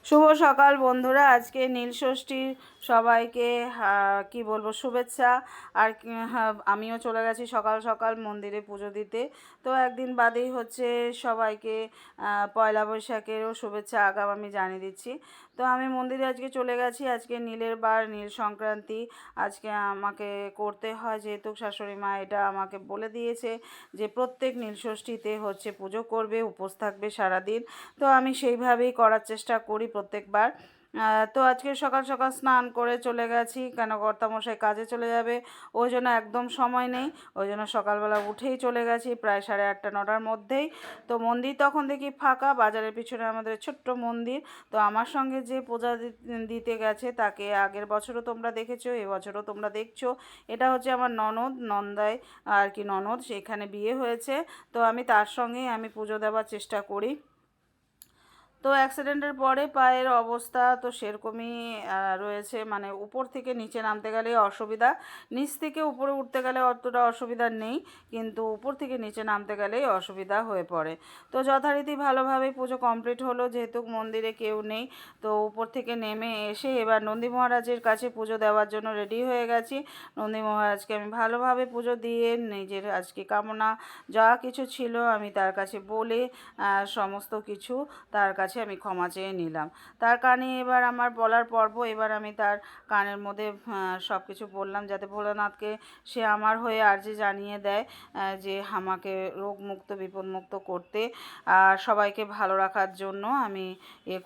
শুভ সকাল বন্ধুরা। আজকে নীলষষ্ঠীর সবাইকে কি বলবো শুভেচ্ছা। আর আমিও চলে গেছি সকাল সকাল মন্দিরে পুজো দিতে। তো একদিন বাদেই হচ্ছে সবাইকে পয়লা বৈশাখেরও শুভেচ্ছা আগাম আমি জানিয়ে দিচ্ছি। তো আমি মন্দিরে আজকে চলে গেছি। আজকে নীলের বার, নীল সংক্রান্তি আজকে আমাকে করতে হয়, যেহেতু শাশুড়ি মা এটা আমাকে বলে দিয়েছে যে প্রত্যেক নীলষষ্ঠীতে হচ্ছে পুজো করবে, উপোস থাকবে সারাদিন। তো আমি সেইভাবেই করার চেষ্টা করি প্রত্যেকবার। তো আজকে সকাল সকাল স্নান করে চলে গেছি, কেন কর্তামশাই কাজে চলে যাবে, ওই জন্য একদম সময় নেই। ওই জন্য সকালবেলা উঠেই চলে গেছি প্রায় 8:30-9টার মধ্যেই। তো মন্দির তখন দেখি ফাঁকা, বাজারের পিছনে আমাদের ছোট্ট মন্দির। তো আমার সঙ্গে যে পূজা দিতে গেছে তাকে আগের বছরও তোমরা দেখেছো, এবছরও তোমরা দেখছো। এটা হচ্ছে আমার ননদ, নন্দায় আর কি ননদ, সেখানে বিয়ে হয়েছে। তো আমি তার সঙ্গেই আমি পুজো দেওয়ার চেষ্টা করি। তো অ্যাক্সিডেন্টের পরে পায়ের অবস্থা তো সেরকমই রয়েছে, মানে উপর থেকে নিচে নামতে গেলে অসুবিধা, নিচ থেকে উপরে উঠতে গেলে অতটা অসুবিধা নেই, কিন্তু উপর থেকে নিচে নামতে গেলেই অসুবিধা হয়ে পড়ে। তো যথারীতি ভালোভাবেই পুজো কমপ্লিট হলো, যেহেতু মন্দিরে কেউ নেই। তো উপর থেকে নেমে এসে এবার নন্দী মহারাজের কাছে পুজো দেওয়ার জন্য রেডি হয়ে গেছি। নন্দী মহারাজকে আমি ভালোভাবে পুজো দিয়ে নিজের আজকে কামনা যা কিছু ছিল আমি তার কাছে বলে সমস্ত কিছু তার কাছে আমি ক্ষমা চেয়ে নিলাম। তার কানে এবার আমার বলার পর্ব, এবার আমি তার কানের মধ্যে সব কিছু বললাম, যাতে ভোলানাথকে সে আমার হয়ে আর্জি জানিয়ে দেয় যে আমাকে রোগমুক্ত বিপদমুক্ত করতে আর সবাইকে ভালো রাখার জন্য আমি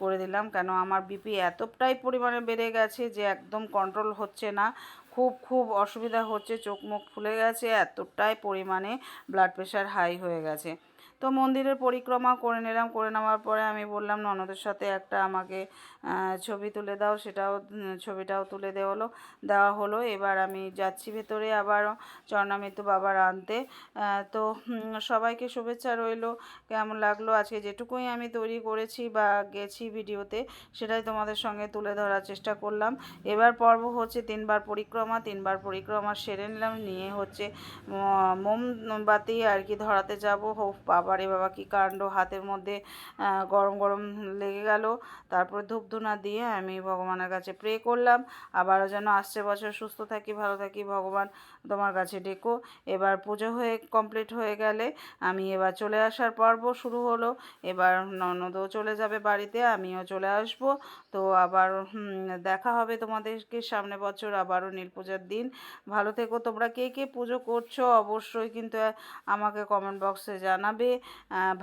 করে দিলাম। কেন আমার বিপি এতটাই পরিমাণে বেড়ে গেছে যে একদম কন্ট্রোল হচ্ছে না, খুব খুব অসুবিধা হচ্ছে, চোখ মুখ ফুলে গেছে, এতটাই পরিমাণে ব্লাড প্রেশার হাই হয়ে গেছে। তো মন্দিরের পরিক্রমা করে নিলাম, করে নেওয়ার পরে আমি বললাম ননদের সাথে একটা আমাকে ছবি তুলে দাও, সেটাও ছবিটাও তুলে দেওয়া হলো। এবার আমি যাচ্ছি ভেতরে আবার চরণামৃত্যু বাবার আনতে। তো সবাইকে শুভেচ্ছা রইলো। কেমন লাগলো আজকে যেটুকুই আমি তৈরি করেছি বা গেছি ভিডিওতে, সেটাই তোমাদের সঙ্গে তুলে ধরার চেষ্টা করলাম। এবার পর্ব হচ্ছে 3বার পরিক্রমা, 3বার পরিক্রমা সেরে নিলাম, নিয়ে হচ্ছে মোমবাতি আর কি ধরাতে যাব। বাবারে বাবা কী কাণ্ড, হাতের মধ্যে গরম গরম লেগে গেল। তারপর ধূপধুনা দিয়ে আমি ভগবানের কাছে প্রে করলাম, আবারও যেন আসছে বছর সুস্থ থাকি, ভালো থাকি, ভগবান তোমার কাছে ডেকো। এবার পুজো হয়ে কমপ্লিট হয়ে গেলে আমি এবার চলে আসার পর্ব শুরু হলো। এবার ননদও চলে যাবে বাড়িতে, আমিও চলে আসব। তো আবার দেখা হবে তোমাদেরকে সামনে বছর আবারও নীল পূজার দিন। ভালো থেকো তোমরা, কে কে পুজো করছো অবশ্যই কিন্তু আমাকে কমেন্ট বক্সে জানাবে।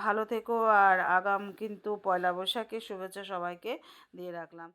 ভালো থেকো। আর আগাম কিন্তু পয়লা বৈশাখের শুভেচ্ছা সবাইকে দিয়ে রাখলাম।